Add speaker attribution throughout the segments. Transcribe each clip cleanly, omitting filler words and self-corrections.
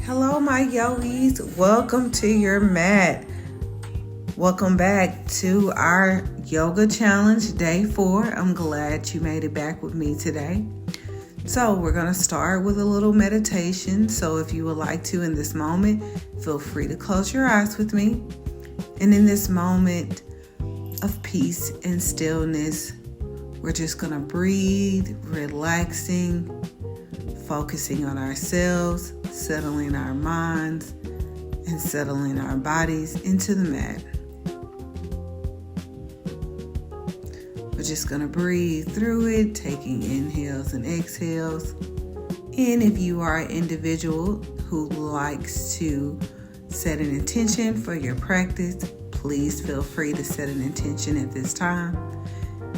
Speaker 1: Hello, my yogis. Welcome to your mat. Welcome back to our yoga challenge, day 4. I'm glad you made it back with me today. So we're going to start with a little meditation. So if you would like to in this moment, feel free to close your eyes with me. And in this moment of peace and stillness, we're just going to breathe, relaxing, focusing on ourselves, settling our minds, and settling our bodies into the mat. We're just going to breathe through it, taking inhales and exhales. And if you are an individual who likes to set an intention for your practice, please feel free to set an intention at this time.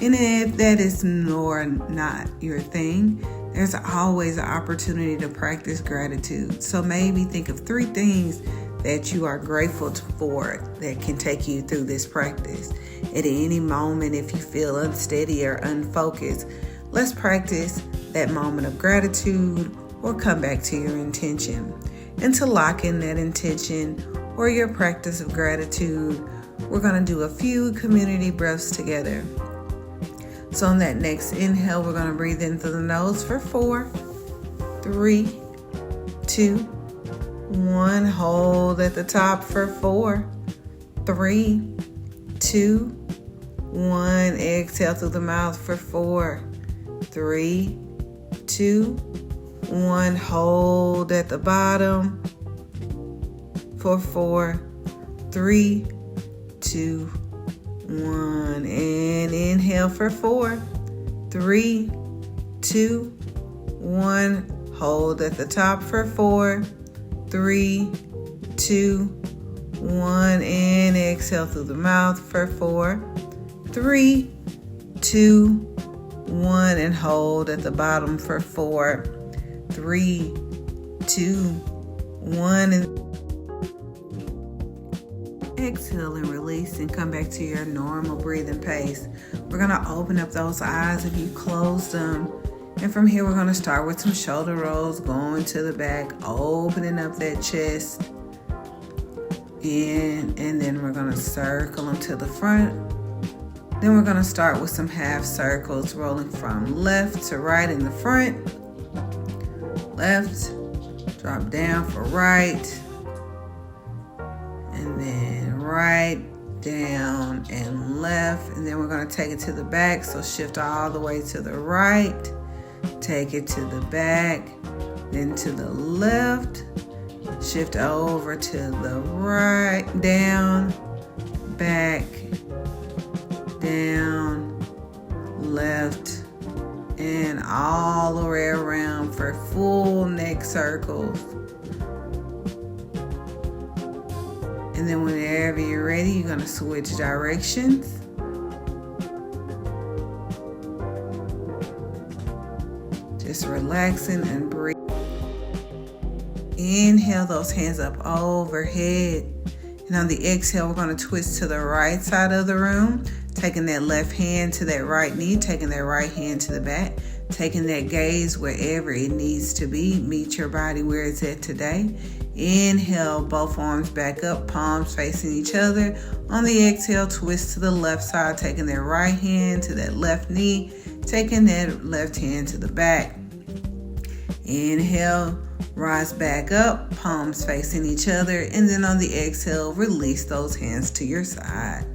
Speaker 1: And if that is not your thing, there's always an opportunity to practice gratitude. So maybe think of 3 things that you are grateful for that can take you through this practice. At any moment, if you feel unsteady or unfocused, let's practice that moment of gratitude or come back to your intention. And to lock in that intention or your practice of gratitude, we're going to do a few community breaths together. So on that next inhale, we're going to breathe in through the nose for 4, 3, 2, 1. Hold at the top for 4, 3, 2, 1. Exhale through the mouth for 4, 3, 2, 1. Hold at the bottom for 4, 3, 2, 1. And inhale for 4, 3, 2, 1. Hold at the top for 4, 3, 2, 1. And exhale through the mouth for 4, 3, 2, 1. And hold at the bottom for 4, 3, 2, 1. And exhale and release and come back to your normal breathing pace. We're going to open up those eyes if you closed them. And from here, we're going to start with some shoulder rolls, going to the back, opening up that chest. And then we're going to circle them to the front. Then we're going to start with some half circles, rolling from left to right in the front. Left, drop down for right. And then right, down, and left. And then we're going to take it to the back. So shift all the way to the right. Take it to the back. Then to the left. Shift over to the right. Down, back, down, left, and all the way around for full neck circles. And then whenever you're ready, you're going to switch directions. Just relaxing and breathe. Inhale those hands up overhead. And on the exhale, we're going to twist to the right side of the room. Taking that left hand to that right knee. Taking that right hand to the back. Taking that gaze wherever it needs to be. Meet your body where it's at today. Inhale, both arms back up, palms facing each other. On the exhale, twist to the left side, taking that right hand to that left knee, taking that left hand to the back. Inhale, rise back up, palms facing each other, and then on the exhale, release those hands to your side.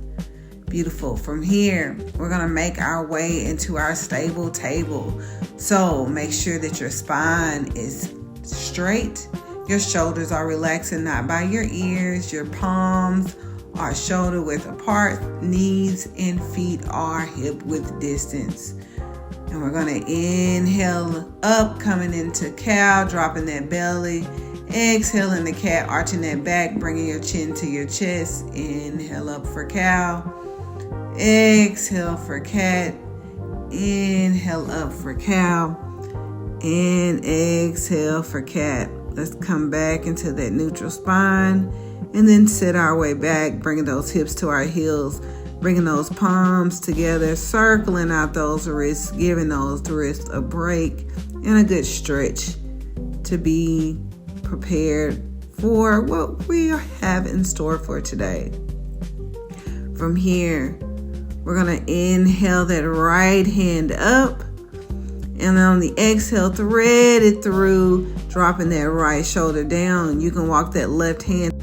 Speaker 1: Beautiful. From here, we're going to make our way into our stable table. So make sure that your spine is straight. Your shoulders are relaxing, not by your ears. Your palms are shoulder width apart. Knees and feet are hip width distance. And we're going to inhale up, coming into cow, dropping that belly. Exhaling the cat, arching that back, bringing your chin to your chest. Inhale up for cow. Exhale for cat. Inhale up for cow. And exhale for cat. Let's come back into that neutral spine and then sit our way back, bringing those hips to our heels, bringing those palms together, circling out those wrists, giving those wrists a break and a good stretch to be prepared for what we have in store for today. From here, we're going to inhale that right hand up. And on the exhale, thread it through, dropping that right shoulder down. You can walk that left hand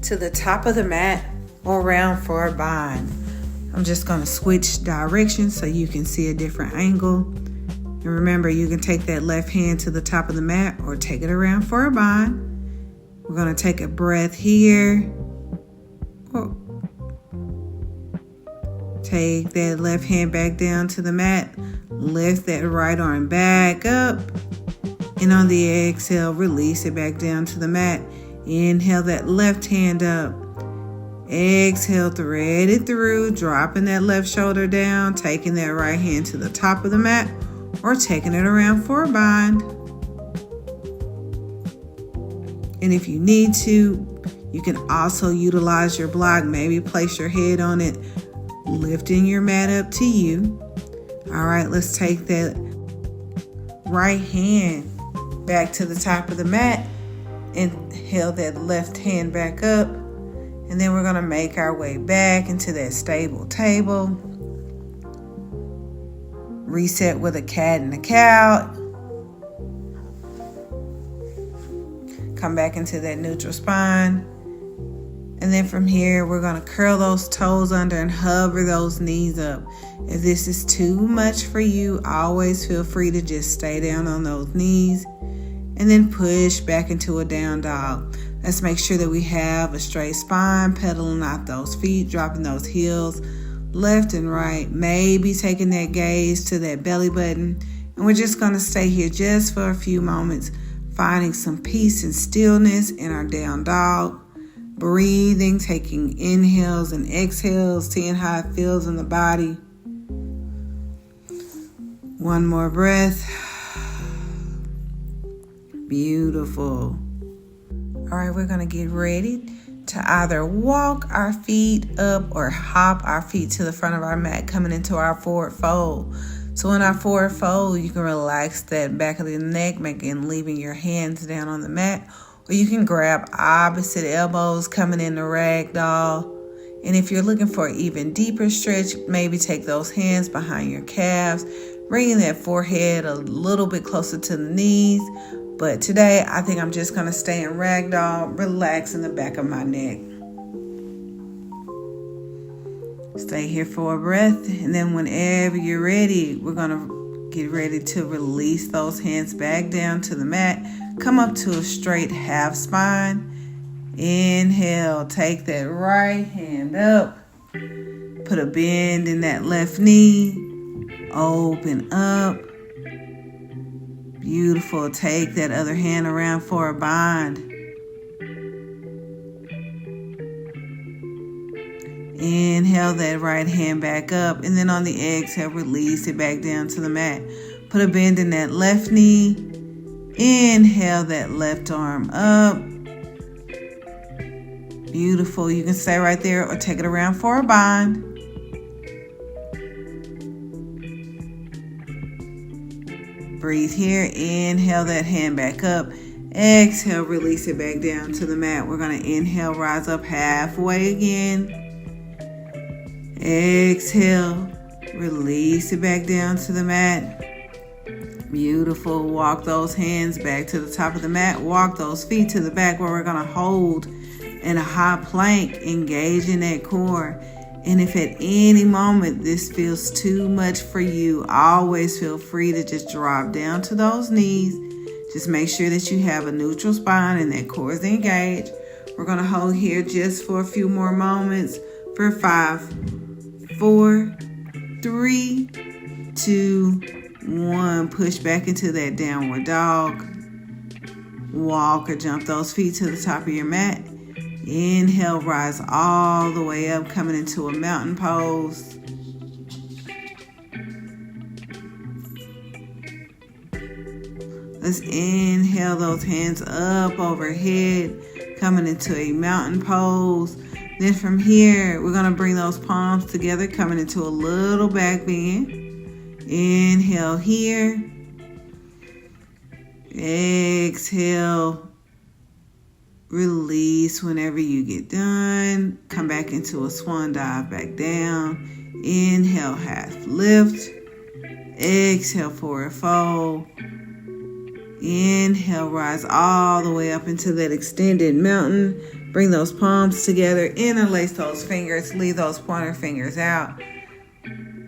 Speaker 1: to the top of the mat or around for a bind. I'm just going to switch directions so you can see a different angle. And remember, you can take that left hand to the top of the mat or take it around for a bind. We're going to take a breath here. Take that left hand back down to the mat. Lift that right arm back up. And on the exhale, release it back down to the mat. Inhale that left hand up. Exhale, thread it through, dropping that left shoulder down, taking that right hand to the top of the mat or taking it around for a bind. And if you need to, you can also utilize your block. Maybe place your head on it, lifting your mat up to you. All right, let's take that right hand back to the top of the mat. Inhale that left hand back up. And then we're going to make our way back into that stable table. Reset with a cat and a cow. Come back into that neutral spine. And then from here, we're going to curl those toes under and hover those knees up. If this is too much for you, always feel free to just stay down on those knees. And then push back into a down dog. Let's make sure that we have a straight spine, pedaling out those feet, dropping those heels left and right. Maybe taking that gaze to that belly button. And we're just going to stay here just for a few moments, finding some peace and stillness in our down dog. Breathing, taking inhales and exhales, seeing how it feels in the body. One more breath. Beautiful. All right, we're going to get ready to either walk our feet up or hop our feet to the front of our mat, coming into our forward fold. So in our forward fold, you can relax that back of the neck, leaving your hands down on the mat. Or you can grab opposite elbows, coming into ragdoll. And if you're looking for an even deeper stretch, maybe take those hands behind your calves, bringing that forehead a little bit closer to the knees. But today, I think I'm just going to stay in ragdoll, relaxing the back of my neck. Stay here for a breath. And then whenever you're ready, we're going to get ready to release those hands back down to the mat. Come up to a straight half spine. Inhale, take that right hand up. Put a bend in that left knee. Open up. Beautiful. Take that other hand around for a bind. Inhale that right hand back up. And then on the exhale, release it back down to the mat. Put a bend in that left knee. Inhale that left arm up. Beautiful. You can stay right there or take it around for a bind. Breathe here. Inhale that hand back up. Exhale, release it back down to the mat. We're going to inhale, rise up halfway again. Exhale, release it back down to the mat. Beautiful. Walk those hands back to the top of the mat. Walk those feet to the back where we're going to hold in a high plank, engaging that core. And if at any moment this feels too much for you, always feel free to just drop down to those knees. Just make sure that you have a neutral spine and that core is engaged. We're going to hold here just for a few more moments for 5, 4, 3, 2, 1. Push back into that downward dog. Walk or jump those feet to the top of your mat. Inhale, rise all the way up, coming into a mountain pose. Let's inhale those hands up overhead, coming into a mountain pose. Then from here, we're going to bring those palms together, coming into a little back bend. Inhale here. Exhale. Release whenever you get done. Come back into a swan dive back down. Inhale, half lift. Exhale, forward fold. Inhale, rise all the way up into that extended mountain. Bring those palms together. Interlace those fingers. Leave those pointer fingers out.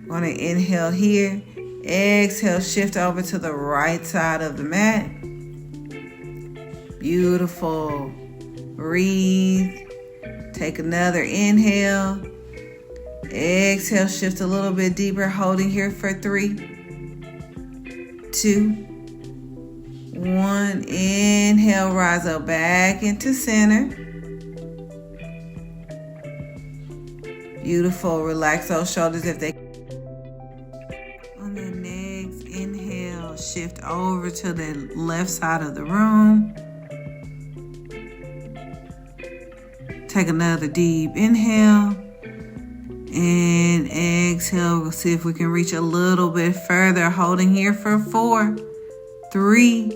Speaker 1: Want to inhale here. Exhale, shift over to the right side of the mat. Beautiful. Breathe. Take another inhale. Exhale, shift a little bit deeper, holding here for 3, 2, 1. Inhale, rise up back into center. Beautiful. Relax those shoulders if they. On the next inhale, shift over to the left side of the room. Take another deep inhale and exhale. We'll see if we can reach a little bit further. Holding here for 4, 3,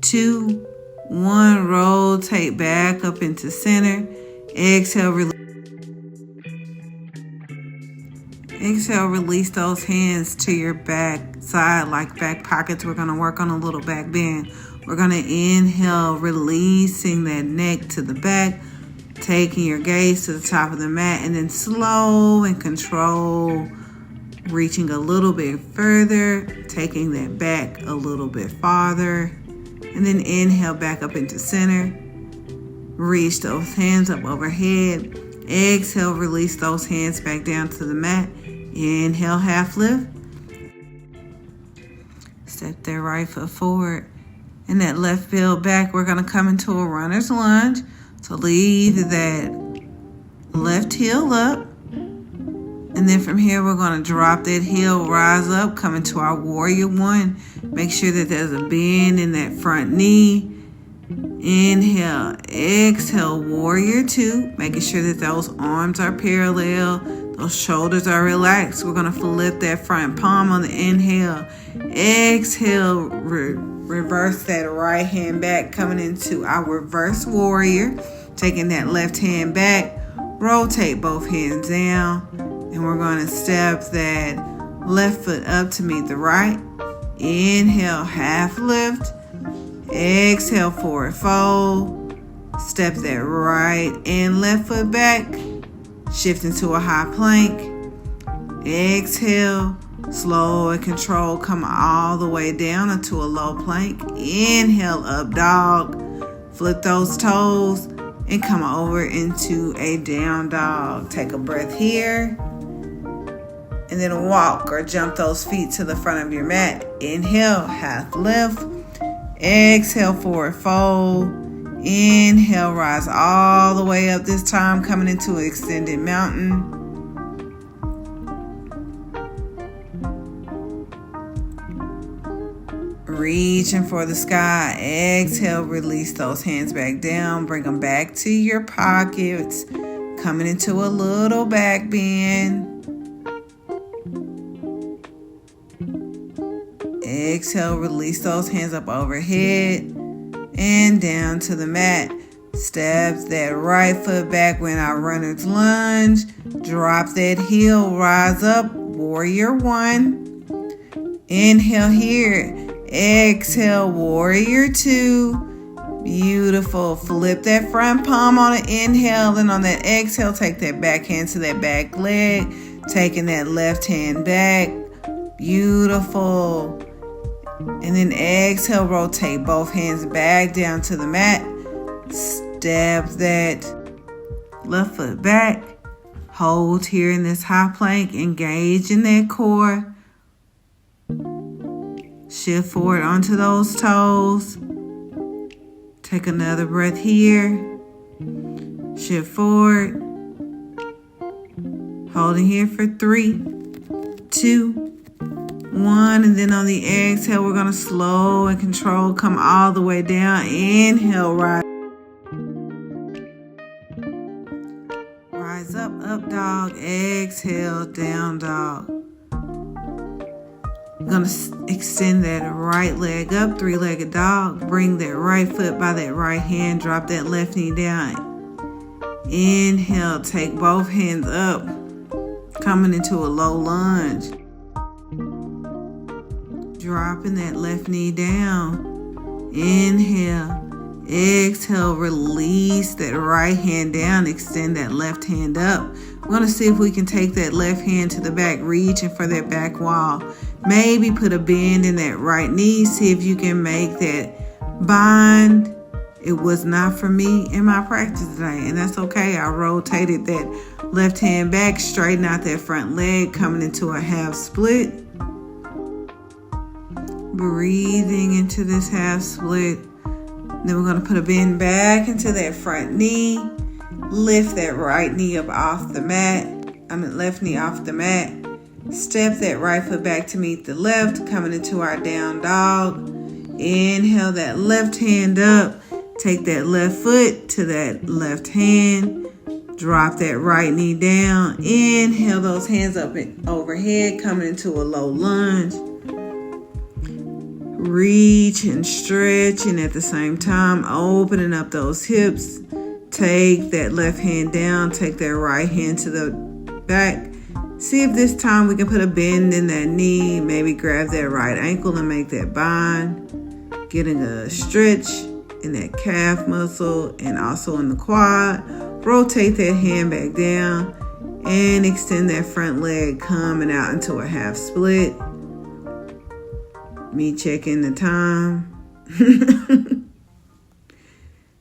Speaker 1: 2, 1. Rotate back up into center. Exhale, release. Exhale, release those hands to your back side like back pockets. We're going to work on a little back bend. We're going to inhale, releasing that neck to the back. Taking your gaze to the top of the mat, and then slow and control, reaching a little bit further, taking that back a little bit farther, and then inhale back up into center. Reach those hands up overhead. Exhale, release those hands back down to the mat. Inhale, half lift. Step that right foot forward and that left heel back. We're going to come into a runner's lunge. So leave that left heel up. And then from here, we're going to drop that heel, rise up, come into our warrior one. Make sure that there's a bend in that front knee. Inhale, exhale, warrior two. Making sure that those arms are parallel. Those shoulders are relaxed. We're going to flip that front palm on the inhale. Exhale, reverse that right hand back, coming into our reverse warrior. Taking that left hand back, rotate both hands down, and we're going to step that left foot up to meet the right. Inhale, half lift. Exhale, forward fold. Step that right and left foot back. Shift into a high plank. Exhale, slow and control, come all the way down into a low plank. Inhale, up dog. Flip those toes and come over into a down dog. Take a breath here. And then walk or jump those feet to the front of your mat. Inhale, half lift. Exhale, forward fold. Inhale, rise all the way up, this time coming into an extended mountain. Reaching for the sky. Exhale, release those hands back down. Bring them back to your pockets. Coming into a little back bend. Exhale, release those hands up overhead and down to the mat. Step that right foot back when our runner's lunge. Drop that heel, rise up, warrior one. Inhale here. Exhale, warrior two. Beautiful. Flip that front palm on an inhale. Then on that exhale, take that back hand to that back leg. Taking that left hand back. Beautiful. And then exhale, rotate both hands back down to the mat. Step that left foot back. Hold here in this high plank. Engage in that core. Shift forward onto those toes. Take another breath here. Shift forward. Holding here for 3, 2, 1. And then on the exhale, we're going to slow and control. Come all the way down. Inhale, rise. Rise up, up dog. Exhale, down dog. We're going to extend that right leg up, three-legged dog. Bring that right foot by that right hand. Drop that left knee down. Inhale, take both hands up, coming into a low lunge. Dropping that left knee down. Inhale. Exhale, release that right hand down. Extend that left hand up. We're going to see if we can take that left hand to the back, reaching for that back wall. Maybe put a bend in that right knee. See if you can make that bind. It was not for me in my practice today, and that's okay. I rotated that left hand back, straighten out that front leg, coming into a half split. Breathing into this half split. Then we're going to put a bend back into that front knee. Lift that right knee up off the mat. Left knee off the mat. Step that right foot back to meet the left, coming into our down dog. Inhale that left hand up. Take that left foot to that left hand. Drop that right knee down. Inhale those hands up and overhead, coming into a low lunge. Reach and stretch, and at the same time, opening up those hips. Take that left hand down. Take that right hand to the back. See if this time we can put a bend in that knee. Maybe grab that right ankle and make that bind. Getting a stretch in that calf muscle and also in the quad. Rotate that hand back down and extend that front leg, coming out into a half split. Me checking the time.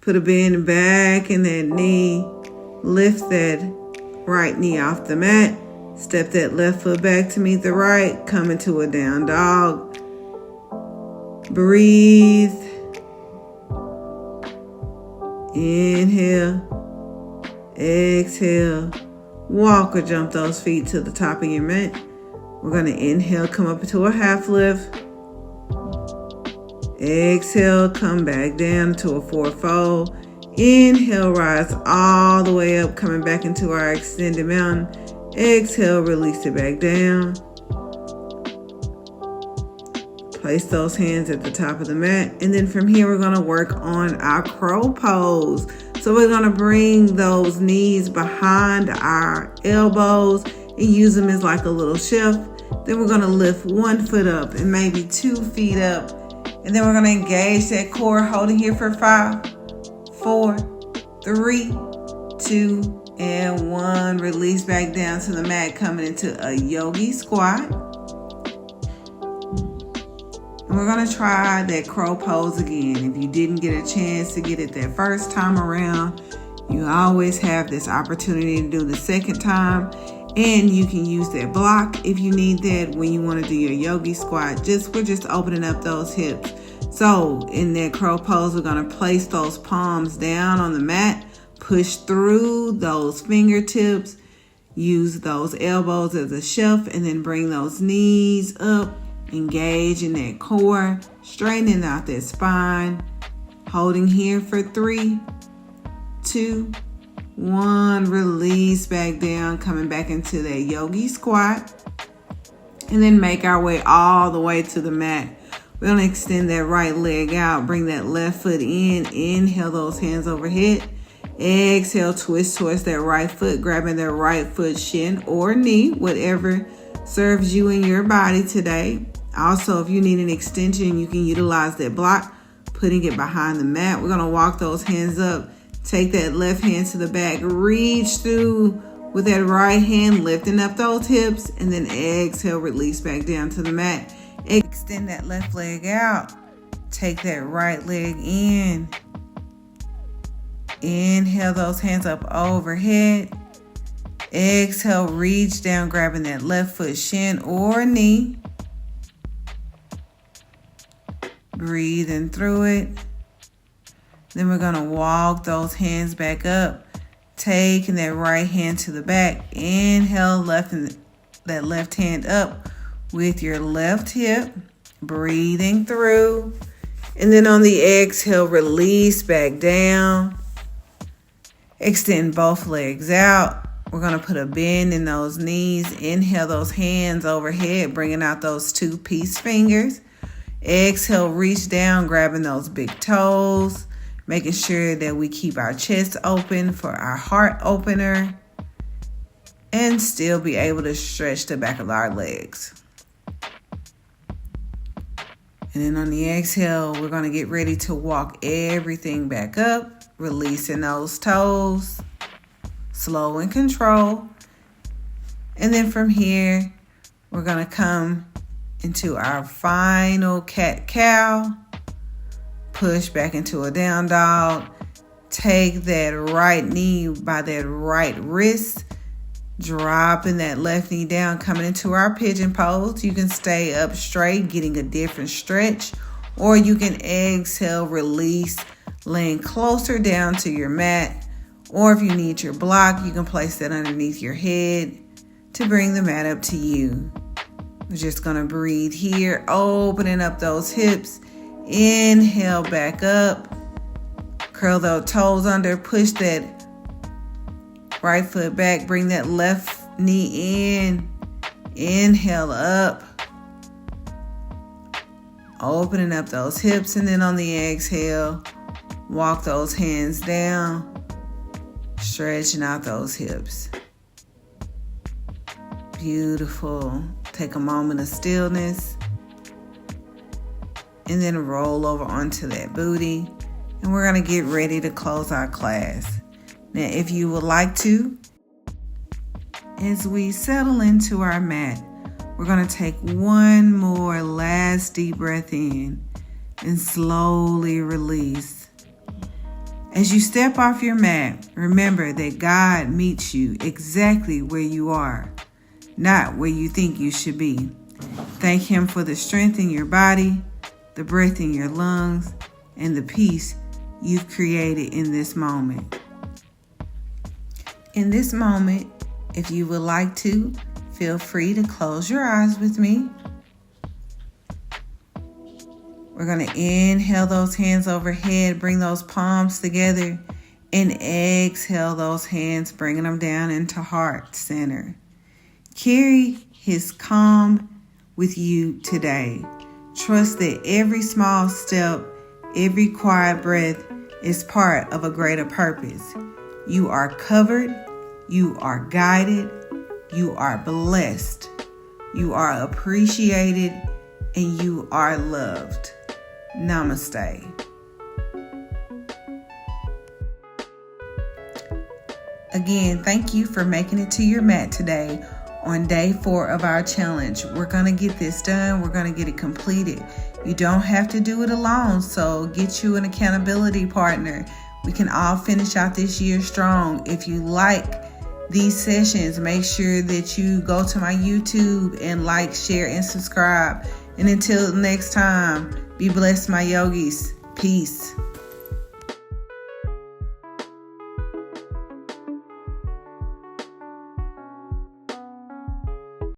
Speaker 1: Put a bend back in that knee. Lift that right knee off the mat. Step that left foot back to meet the right. Come into a down dog. Breathe. Inhale. Exhale. Walk or jump those feet to the top of your mat. We're going to inhale, come up into a half lift. Exhale, come back down to a four-fold. Inhale, rise all the way up, coming back into our extended mountain. Exhale, release it back down. Place those hands at the top of the mat. And then from here, we're going to work on our crow pose. So we're going to bring those knees behind our elbows and use them as like a little shelf. Then we're going to lift one foot up and maybe 2 feet up. And then we're going to engage that core, holding here for 5, 4, 3, 2, and 1. Release back down to the mat, coming into a yogi squat. And we're going to try that crow pose again. If you didn't get a chance to get it that first time around, you always have this opportunity to do the second time. And you can use that block if you need that when you want to do your yogi squat. We're just opening up those hips. So in that crow pose, we're going to place those palms down on the mat, push through those fingertips, use those elbows as a shelf, and then bring those knees up, engage in that core, straightening out that spine, holding here for 3, 2, 1, release back down, coming back into that yogi squat, and then make our way all the way to the mat. We're going to extend that right leg out, bring that left foot in, inhale those hands overhead, exhale, twist towards that right foot, grabbing that right foot shin or knee, whatever serves you and your body today. Also, if you need an extension, you can utilize that block, putting it behind the mat. We're going to walk those hands up. Take that left hand to the back, reach through with that right hand, lifting up those hips, and then exhale, release back down to the mat. Extend that left leg out. Take that right leg in. Inhale those hands up overhead. Exhale, reach down, grabbing that left foot shin or knee. Breathing through it. Then we're going to walk those hands back up, taking that right hand to the back. Inhale, that left hand up with your left hip, breathing through. And then on the exhale, release back down. Extend both legs out. We're going to put a bend in those knees. Inhale those hands overhead, bringing out those 2 peace fingers. Exhale, reach down, grabbing those big toes, making sure that we keep our chest open for our heart opener and still be able to stretch the back of our legs. And then on the exhale, we're going to get ready to walk everything back up, releasing those toes, slow and control. And then from here, we're going to come into our final cat-cow. Push back into a down dog. Take that right knee by that right wrist. Dropping that left knee down, coming into our pigeon pose. You can stay up straight, getting a different stretch, or you can exhale, release, laying closer down to your mat. Or if you need your block, you can place that underneath your head to bring the mat up to you. We're just going to breathe here, opening up those hips. Inhale back up. Curl those toes under, push that right foot back, bring that left knee in. Inhale up. Opening up those hips, and then on the exhale, walk those hands down, stretching out those hips. Beautiful. Take a moment of stillness, and then roll over onto that booty. And we're going to get ready to close our class. Now, if you would like to, as we settle into our mat, we're going to take one more last deep breath in and slowly release. As you step off your mat, remember that God meets you exactly where you are, not where you think you should be. Thank Him for the strength in your body, the breath in your lungs, and the peace you've created in this moment. In this moment, if you would like to, feel free to close your eyes with me. We're going to inhale those hands overhead, bring those palms together, and exhale those hands, bringing them down into heart center. Carry His calm with you today. Trust that every small step, every quiet breath is part of a greater purpose. You are covered, you are guided, you are blessed, you are appreciated, and you are loved. Namaste. Again, thank you for making it to your mat today on day 4 of our challenge. We're going to get this done. We're going to get it completed. You don't have to do it alone, so get you an accountability partner. We can all finish out this year strong. If you like these sessions, make sure that you go to my YouTube and like, share, and subscribe. And until next time, be blessed, my yogis. Peace.